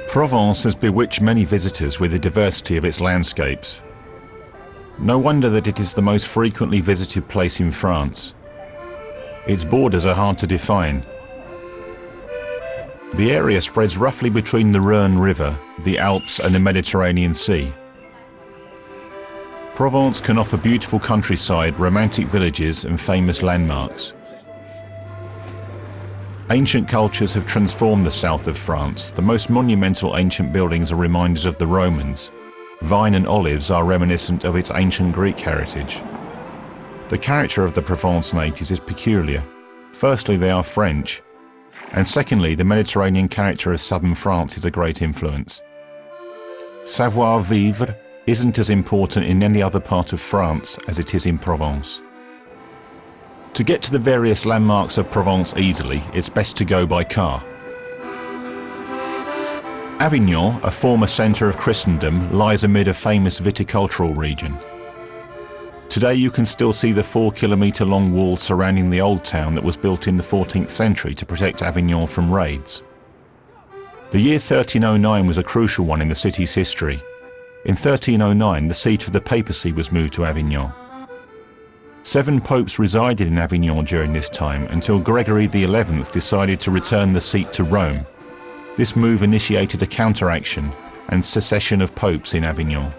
Provence has bewitched many visitors with the diversity of its landscapes. No wonder that it is the most frequently visited place in France. Its borders are hard to define. The area spreads roughly between the Rhône River, the Alps and the Mediterranean Sea. Provence can offer beautiful countryside, romantic villages and famous landmarks. Ancient cultures have transformed the south of France. The most monumental ancient buildings are reminders of the Romans. Vine and olives are reminiscent of its ancient Greek heritage. The character of the Provence natives is peculiar. Firstly, they are French, and secondly, the Mediterranean character of southern France is a great influence. Savoir-vivre isn't as important in any other part of France as it is in Provence. To get to the various landmarks of Provence easily, it's best to go by car. Avignon, a former centre of Christendom, lies amid a famous viticultural region. Today you can still see the 4-kilometre-long wall surrounding the old town that was built in the 14th century to protect Avignon from raids. The year 1309 was a crucial one in the city's history. In 1309, the seat of the papacy was moved to Avignon. 7 popes resided in Avignon during this time until Gregory XI decided to return the seat to Rome. This move initiated a counteraction and secession of popes in Avignon.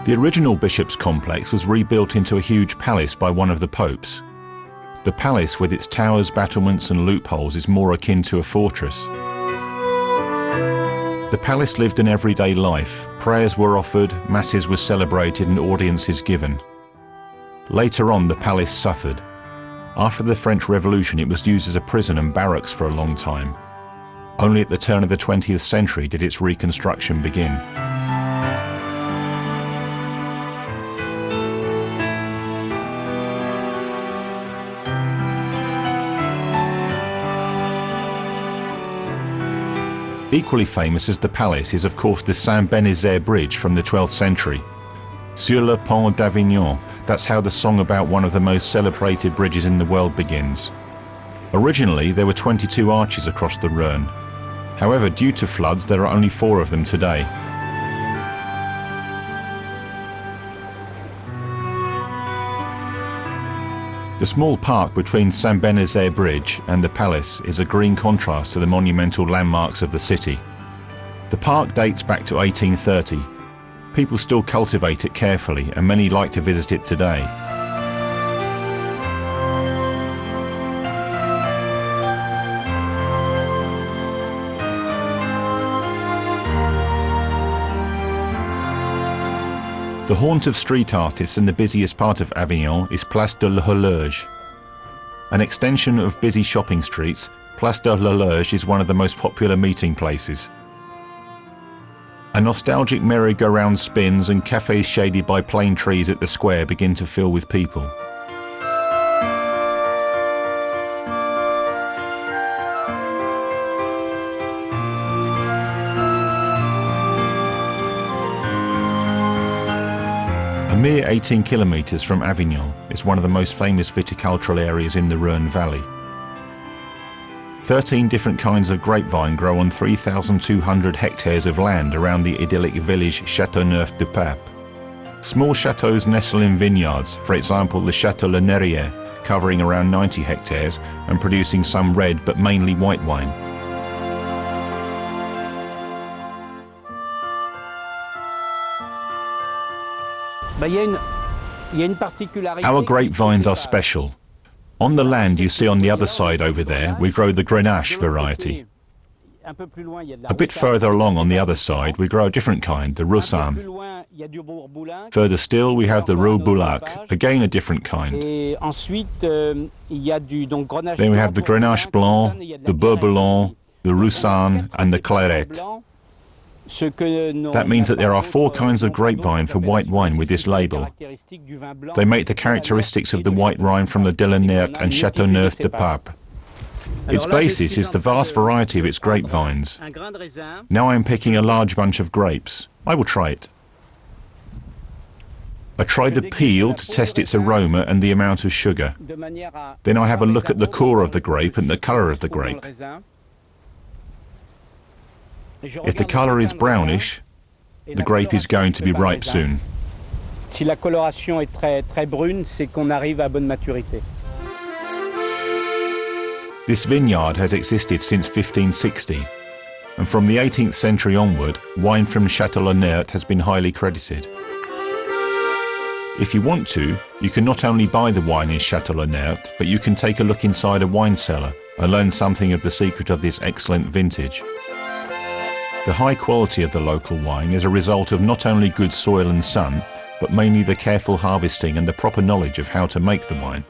The original bishop's complex was rebuilt into a huge palace by one of the popes. The palace, with its towers, battlements and loopholes, is more akin to a fortress. The palace lived an everyday life. Prayers were offered, masses were celebrated and audiences given. Later on, the palace suffered. After the French Revolution, it was used as a prison and barracks for a long time. Only at the turn of the 20th century did its reconstruction begin. Equally famous as the palace is of course the Saint-Bénézet bridge from the 12th century. Sur le pont d'Avignon, that's how the song about one of the most celebrated bridges in the world begins. Originally there were 22 arches across the Rhône. However, due to floods there are only 4 of them today. The small park between Saint-Bénézet Bridge and the palace is a green contrast to the monumental landmarks of the city. The park dates back to 1830. People still cultivate it carefully and many like to visit it today. The haunt of street artists and the busiest part of Avignon is Place de l'Horloge. An extension of busy shopping streets, Place de l'Horloge is one of the most popular meeting places. A nostalgic merry-go-round spins and cafes shaded by plane trees at the square begin to fill with people. A mere 18 kilometres from Avignon, it's one of the most famous viticultural areas in the Rhône Valley. 13 different kinds of grapevine grow on 3,200 hectares of land around the idyllic village Châteauneuf-du-Pape. Small chateaux nestle in vineyards, for example the Château Le Nerrier, covering around 90 hectares and producing some red but mainly white wine. Our grapevines are special. On the land you see on the other side over there, we grow the Grenache variety. A bit further along on the other sthen we grow a different kind, the Roussanne. Further still we have the Roubaix, again a different kind. Then we have the Grenache Blanc, the Bourbon, the Roussanne and the Clairette. That means that there are 4 kinds of grapevine for white wine with this label. They make the characteristics of the white wine from the Delanert and Châteauneuf-du-Pape. Its basis is the vast variety of its grapevines. Now I am picking a large bunch of grapes. I will try it. I try the peel to test its aroma and the amount of sugar. Then I have a look at the core of the grape and the colour of the grape. If the colour is brownish, the grape is going to be ripe soon. Si la coloration est très brune, c'est qu'on arrive à bonne maturité. This vineyard has existed since 1560, and from the 18th century onward, wine from Château-Lennert has been highly credited. If you want to, you can not only buy the wine in Château-Lennert, but you can take a look inside a wine cellar and learn something of the secret of this excellent vintage. The high quality of the local wine is a result of not only good soil and sun, but mainly the careful harvesting and the proper knowledge of how to make the wine.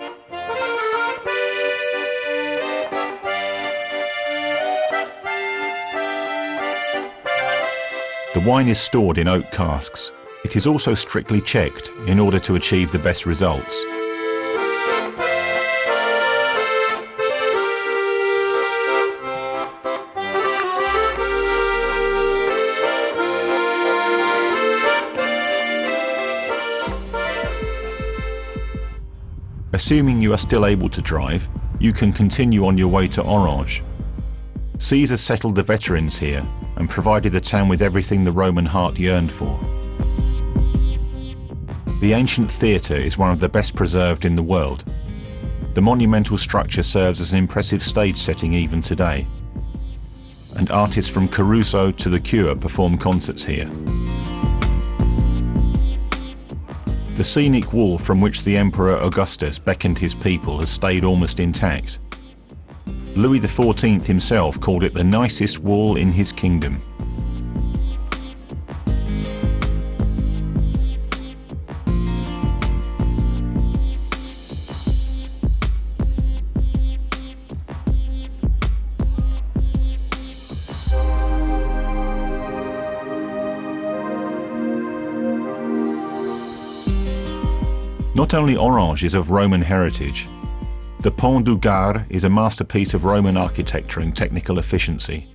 The wine is stored in oak casks. It is also strictly checked in order to achieve the best results. Assuming you are still able to drive, you can continue on your way to Orange. Caesar settled the veterans here and provided the town with everything the Roman heart yearned for. The ancient theatre is one of the best preserved in the world. The monumental structure serves as an impressive stage setting even today. And artists from Caruso to the Cure perform concerts here. The scenic wall from which the Emperor Augustus beckoned his people has stayed almost intact. Louis XIV himself called it the nicest wall in his kingdom. Not only Orange is of Roman heritage, the Pont du Gard is a masterpiece of Roman architecture and technical efficiency.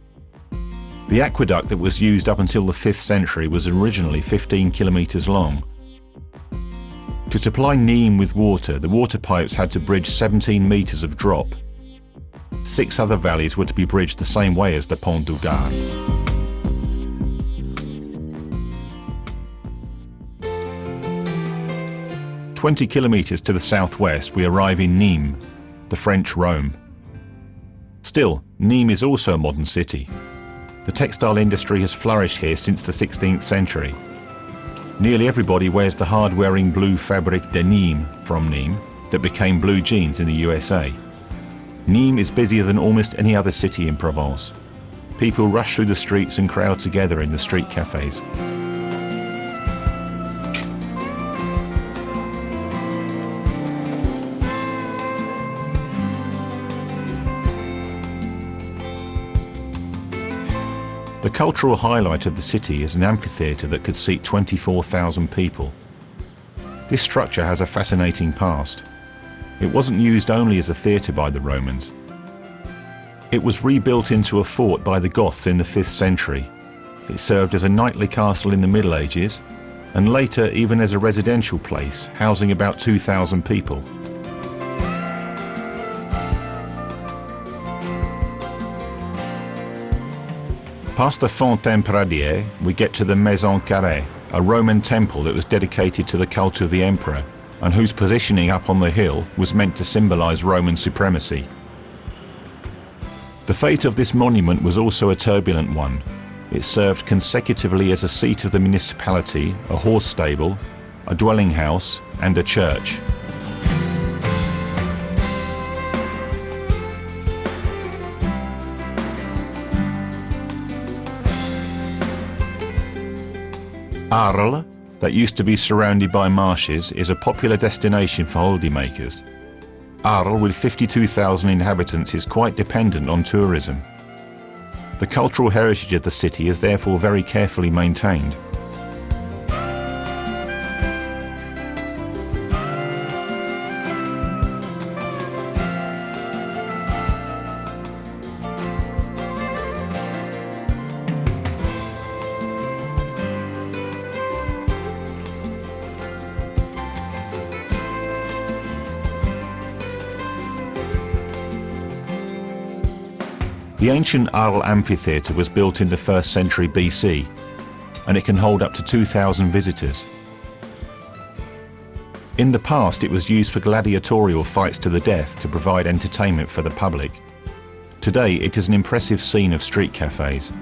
The aqueduct that was used up until the 5th century was originally 15 kilometres long. To supply Nîmes with water, the water pipes had to bridge 17 metres of drop. 6 other valleys were to be bridged the same way as the Pont du Gard. "20 kilometres to the southwest, we arrive in Nîmes, the French Rome. Still, Nîmes is also a modern city. The textile industry has flourished here since the 16th century. Nearly everybody wears the hard-wearing blue fabric de Nîmes from Nîmes that became blue jeans in the USA. Nîmes is busier than almost any other city in Provence. People rush through the streets and crowd together in the street cafes. The cultural highlight of the city is an amphitheatre that could seat 24,000 people. This structure has a fascinating past. It wasn't used only as a theatre by the Romans. It was rebuilt into a fort by the Goths in the 5th century. It served as a knightly castle in the Middle Ages, and later even as a residential place, housing about 2,000 people. Past the Fontaine Pradier, we get to the Maison Carrée, a Roman temple that was dedicated to the cult of the emperor, and whose positioning up on the hill was meant to symbolise Roman supremacy. The fate of this monument was also a turbulent one. It served consecutively as a seat of the municipality, a horse stable, a dwelling house, and a church. Arles, that used to be surrounded by marshes, is a popular destination for holidaymakers. Arles, with 52,000 inhabitants, is quite dependent on tourism. The cultural heritage of the city is therefore very carefully maintained. The ancient Arles amphitheatre was built in the 1st century BC, and it can hold up to 2,000 visitors. In the past, it was used for gladiatorial fights to the death to provide entertainment for the public. Today, it is an impressive scene of street cafes.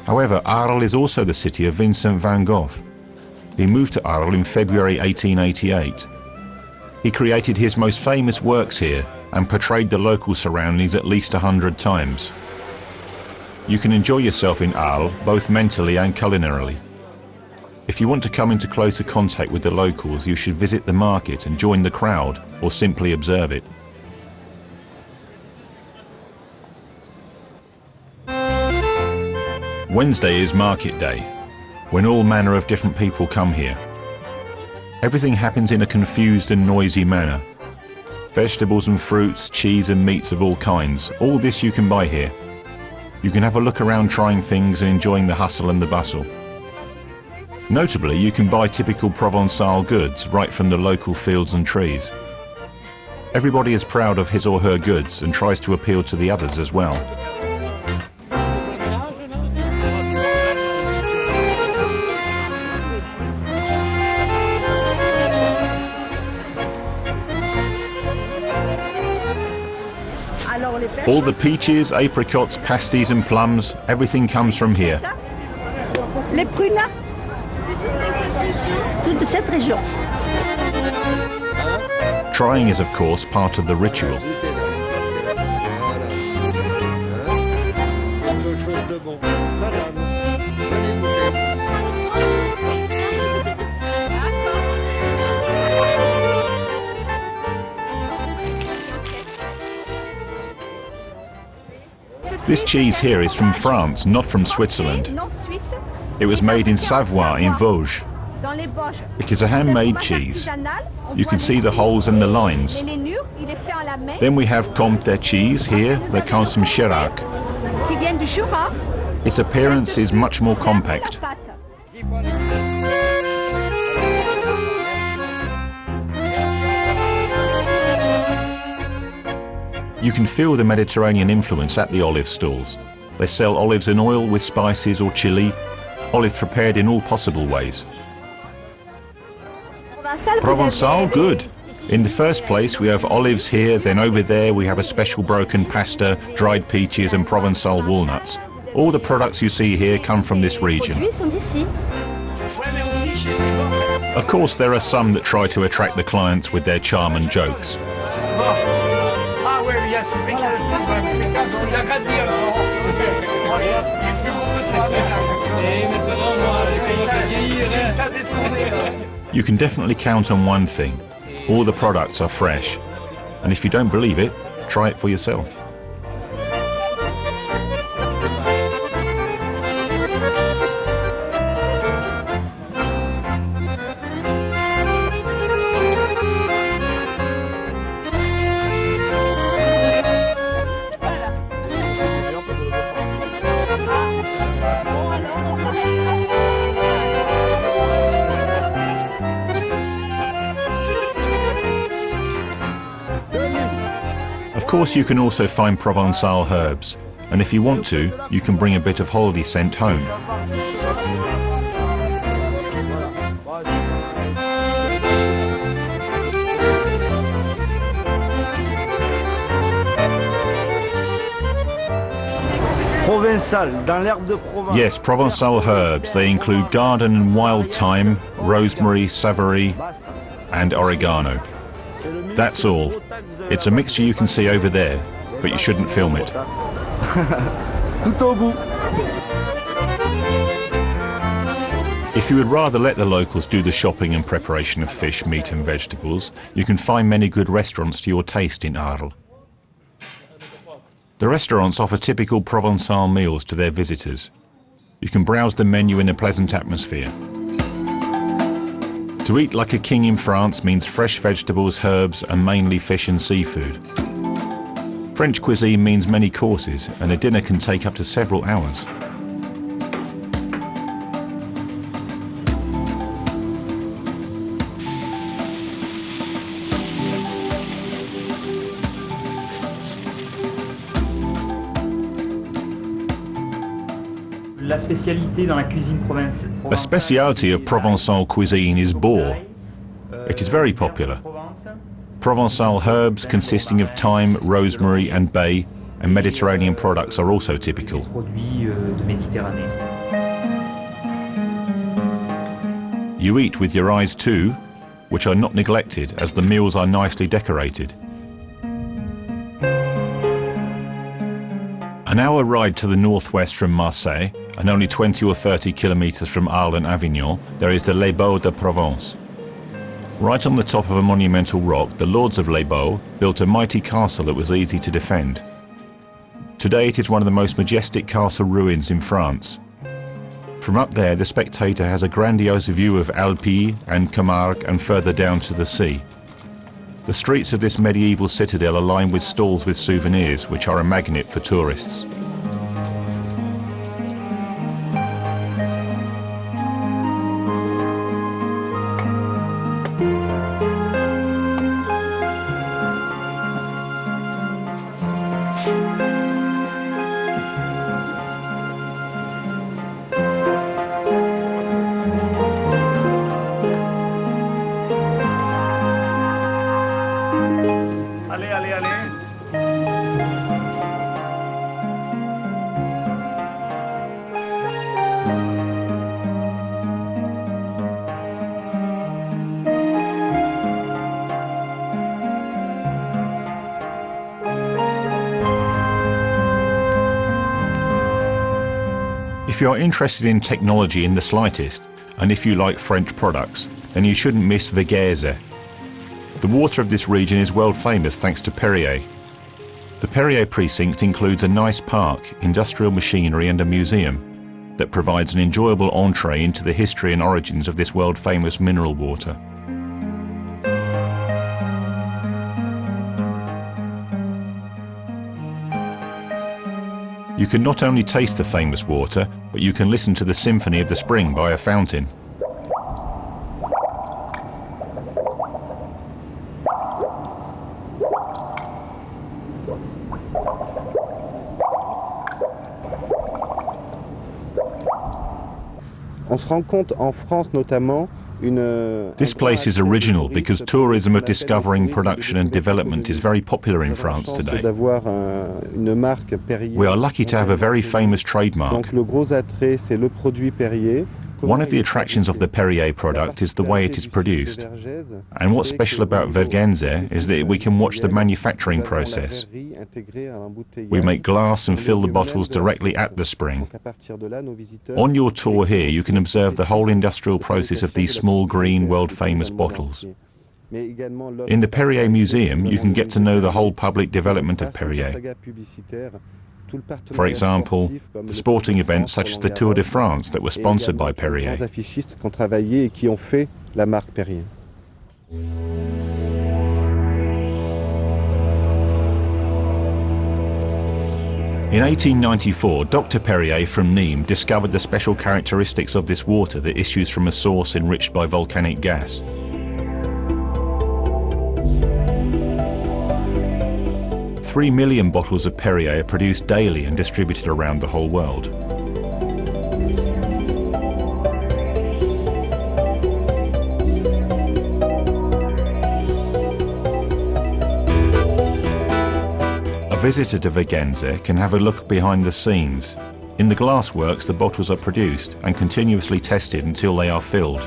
However, Arles is also the city of Vincent van Gogh. He moved to Arles in February 1888. He created his most famous works here and portrayed the local surroundings at least 100 times. You can enjoy yourself in Arles, both mentally and culinarily. If you want to come into closer contact with the locals, you should visit the market and join the crowd, or simply observe it. Wednesday is market day, when all manner of different people come here. Everything happens in a confused and noisy manner. Vegetables and fruits, cheese and meats of all kinds, all this you can buy here. You can have a look around trying things and enjoying the hustle and the bustle. Notably, you can buy typical Provençal goods right from the local fields and trees. Everybody is proud of his or her goods and tries to appeal to the others as well. All the peaches, apricots, pasties and plums, everything comes from here. Les prunes, toute cette région. Trying is, of course, part of the ritual. This cheese here is from France, not from Switzerland. It was made in Savoie, in Vosges. It is a handmade cheese. You can see the holes and the lines. Then we have Comté cheese here that comes from Chirac. Its appearance is much more compact. You can feel the Mediterranean influence at the olive stalls. They sell olives in oil with spices or chili, olives prepared in all possible ways. Provençal, good. In the first place we have olives here, then over there we have a special broken pasta, dried peaches and Provençal walnuts. All the products you see here come from this region. Of course there are some that try to attract the clients with their charm and jokes. You can definitely count on one thing. All the products are fresh. And if you don't believe it, try it for yourself. Of course, you can also find Provençal herbs, and if you want to, you can bring a bit of holiday scent home. Yes, Provençal herbs. They include garden and wild thyme, rosemary, savory, and oregano. That's all. It's a mixture you can see over there, but you shouldn't film it. If you would rather let the locals do the shopping and preparation of fish, meat and vegetables, you can find many good restaurants to your taste in Arles. The restaurants offer typical Provençal meals to their visitors. You can browse the menu in a pleasant atmosphere. To eat like a king in France means fresh vegetables, herbs and mainly fish and seafood. French cuisine means many courses, and a dinner can take up to several hours. La spécialité dans la cuisine A speciality of Provençal cuisine is boar. It is very popular. Provençal herbs consisting of thyme, rosemary and bay and Mediterranean products are also typical. You eat with your eyes too, which are not neglected as the meals are nicely decorated. An hour ride to the northwest from Marseille, and only 20 or 30 kilometres from Arles and Avignon, there is the Les Baux de Provence. Right on the top of a monumental rock, the lords of Les Baux built a mighty castle that was easy to defend. Today it is one of the most majestic castle ruins in France. From up there, the spectator has a grandiose view of Alps and Camargue and further down to the sea. The streets of this medieval citadel are lined with stalls with souvenirs, which are a magnet for tourists. If you are interested in technology in the slightest, and if you like French products, then you shouldn't miss Veghese. The water of this region is world famous thanks to Perrier. The Perrier precinct includes a nice park, industrial machinery and a museum that provides an enjoyable entree into the history and origins of this world famous mineral water. You can not only taste the famous water, but you can listen to the symphony of the spring by a fountain. On se rend compte en France notamment. This place is original because tourism of discovering, production and development is very popular in France today. We are lucky to have a very famous trademark. One of the attractions of the Perrier product is the way it is produced. And what's special about Vergenze is that we can watch the manufacturing process. We make glass and fill the bottles directly at the spring. On your tour here, you can observe the whole industrial process of these small green world-famous bottles. In the Perrier Museum, you can get to know the whole public development of Perrier. For example, the sporting events such as the Tour de France that were sponsored by Perrier. In 1894, Dr. Perrier from Nîmes discovered the special characteristics of this water that issues from a source enriched by volcanic gas. Three million bottles of Perrier are produced daily and distributed around the whole world. A visitor to Veghese can have a look behind the scenes. In the glassworks, the bottles are produced and continuously tested until they are filled.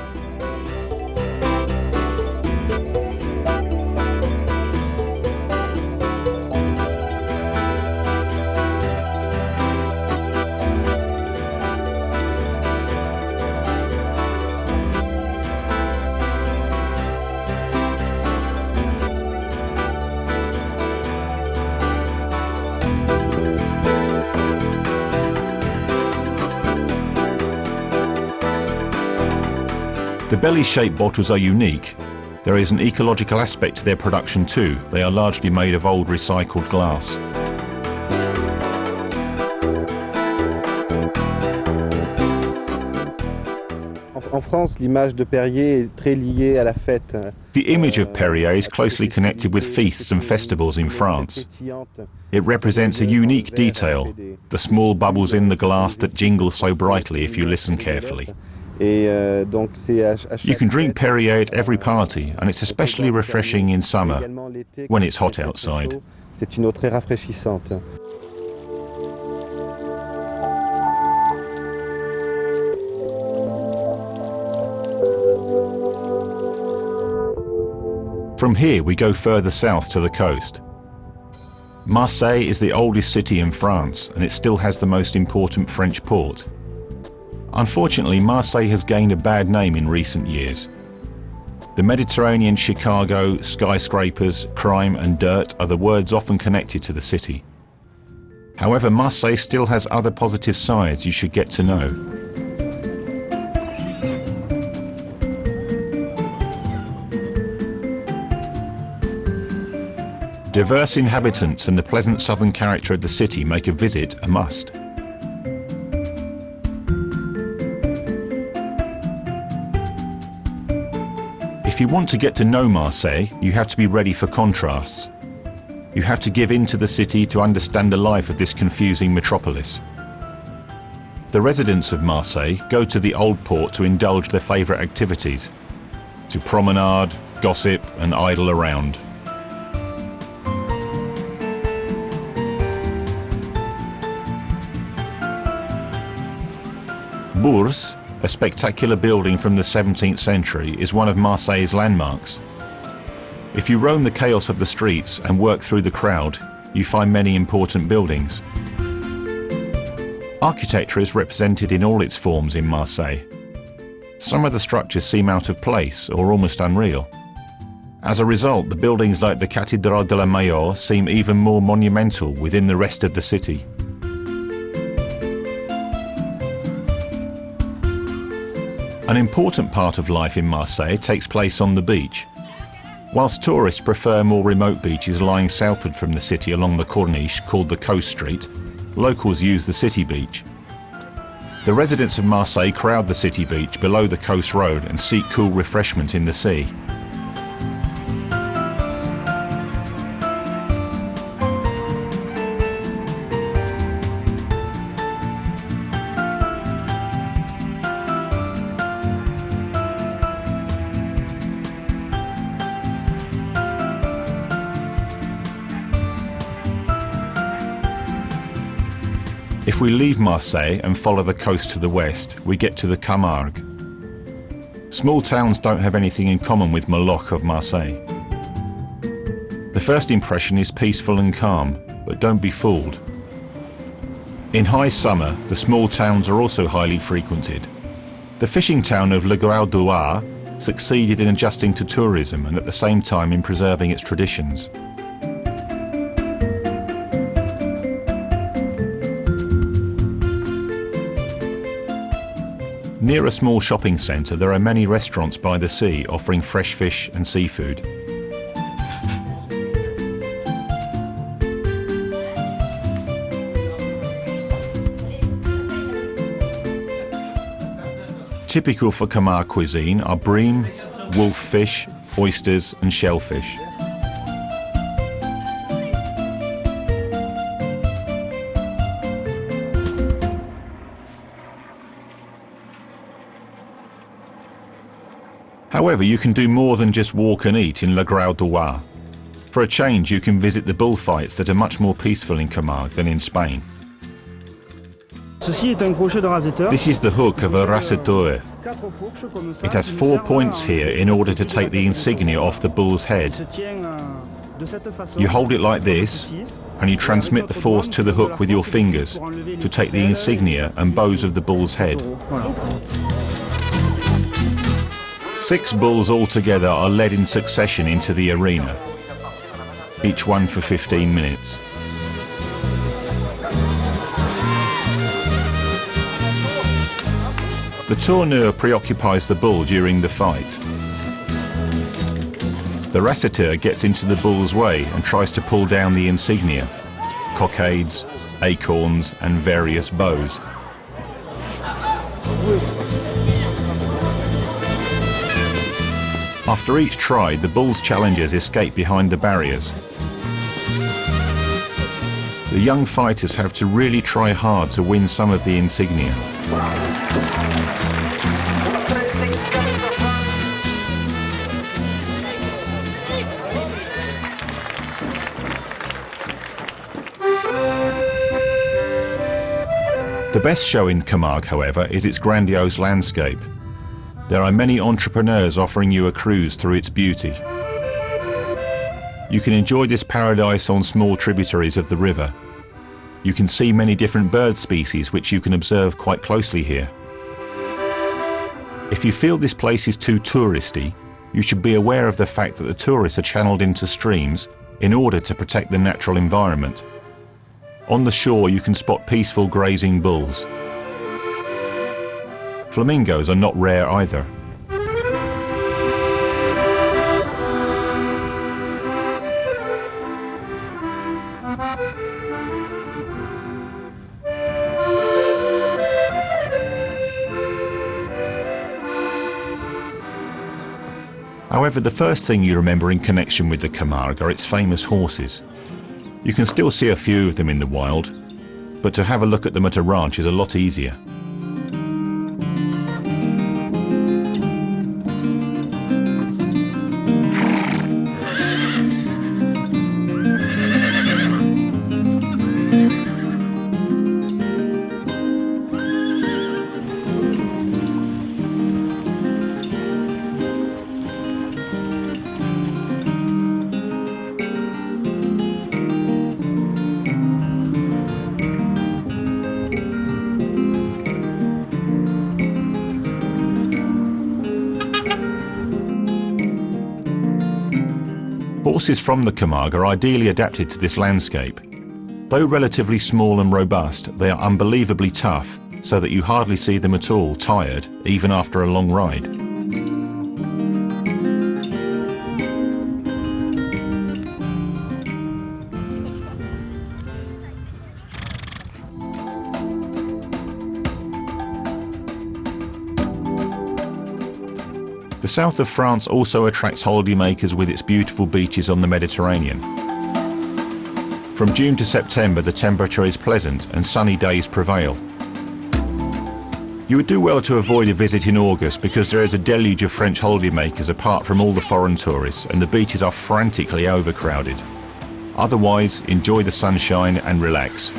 The belly-shaped bottles are unique. There is an ecological aspect to their production too. They are largely made of old recycled glass. En France, l'image de Perrier est très liée à la fête. The image of Perrier is closely connected with feasts and festivals in France. It represents a unique detail, the small bubbles in the glass that jingle so brightly if you listen carefully. You can drink Perrier at every party, and it's especially refreshing in summer, when it's hot outside. C'est une eau très rafraîchissante. From here we go further south to the coast. Marseille is the oldest city in France, and it still has the most important French port. Unfortunately, Marseille has gained a bad name in recent years. The Mediterranean Chicago, skyscrapers, crime and dirt are the words often connected to the city. However, Marseille still has other positive sides you should get to know. Diverse inhabitants and the pleasant southern character of the city make a visit a must. If you want to get to know Marseille, you have to be ready for contrasts. You have to give in to the city to understand the life of this confusing metropolis. The residents of Marseille go to the old port to indulge their favourite activities, to promenade, gossip and idle around. Bourse, a spectacular building from the 17th century, is one of Marseille's landmarks. If you roam the chaos of the streets and work through the crowd, you find many important buildings. Architecture is represented in all its forms in Marseille. Some of the structures seem out of place or almost unreal. As a result, the buildings like the Cathédrale de la Mayor seem even more monumental within the rest of the city. An important part of life in Marseille takes place on the beach. Whilst tourists prefer more remote beaches lying southward from the city along the Corniche called the Coast Street, locals use the city beach. The residents of Marseille crowd the city beach below the coast road and seek cool refreshment in the sea. If we leave Marseille and follow the coast to the west, we get to the Camargue. Small towns don't have anything in common with Moloch of Marseille. The first impression is peaceful and calm, but don't be fooled. In high summer, the small towns are also highly frequented. The fishing town of Le Grau-Douar succeeded in adjusting to tourism and at the same time in preserving its traditions. Near a small shopping centre, there are many restaurants by the sea offering fresh fish and seafood. Typical for Camargue cuisine are bream, wolf fish, oysters and shellfish. However, you can do more than just walk and eat in Le Grau-Douar. For a change, you can visit the bullfights that are much more peaceful in Camargue than in Spain. This is the hook of a raseteur. It has 4 points here in order to take the insignia off the bull's head. You hold it like this, and you transmit the force to the hook with your fingers to take the insignia and bows of the bull's head. 6 bulls altogether are led in succession into the arena, each one for 15 minutes. The tourneur preoccupies the bull during the fight. The raseteur gets into the bull's way and tries to pull down the insignia, cockades, acorns and various bows. After each try, the bull's challengers escape behind the barriers. The young fighters have to really try hard to win some of the insignia. The best show in Camargue, however, is its grandiose landscape. There are many entrepreneurs offering you a cruise through its beauty. You can enjoy this paradise on small tributaries of the river. You can see many different bird species which you can observe quite closely here. If you feel this place is too touristy, you should be aware of the fact that the tourists are channeled into streams in order to protect the natural environment. On the shore you can spot peaceful grazing bulls. Flamingos are not rare either. However, the first thing you remember in connection with the Camargue are its famous horses. You can still see a few of them in the wild, but to have a look at them at a ranch is a lot easier. Horses from the Camargue are ideally adapted to this landscape. Though relatively small and robust, they are unbelievably tough, so that you hardly see them at all tired, even after a long ride. The south of France also attracts holidaymakers with its beautiful beaches on the Mediterranean. From June to September the temperature is pleasant and sunny days prevail. You would do well to avoid a visit in August because there is a deluge of French holidaymakers apart from all the foreign tourists, and the beaches are frantically overcrowded. Otherwise, enjoy the sunshine and relax.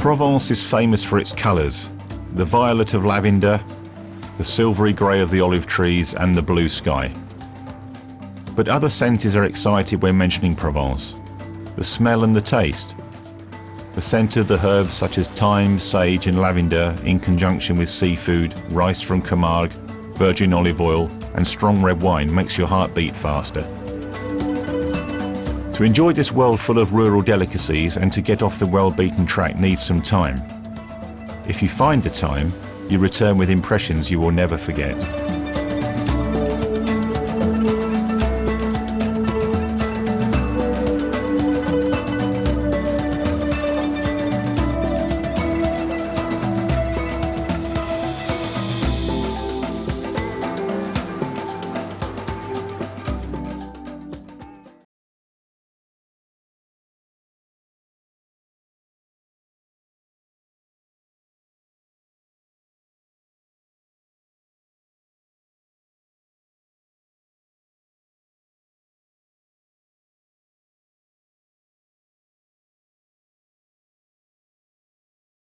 Provence is famous for its colours, the violet of lavender, the silvery grey of the olive trees and the blue sky. But other senses are excited when mentioning Provence. The smell and the taste. The scent of the herbs such as thyme, sage and lavender in conjunction with seafood, rice from Camargue, virgin olive oil and strong red wine makes your heart beat faster. To enjoy this world full of rural delicacies and to get off the well-beaten track needs some time. If you find the time, you return with impressions you will never forget.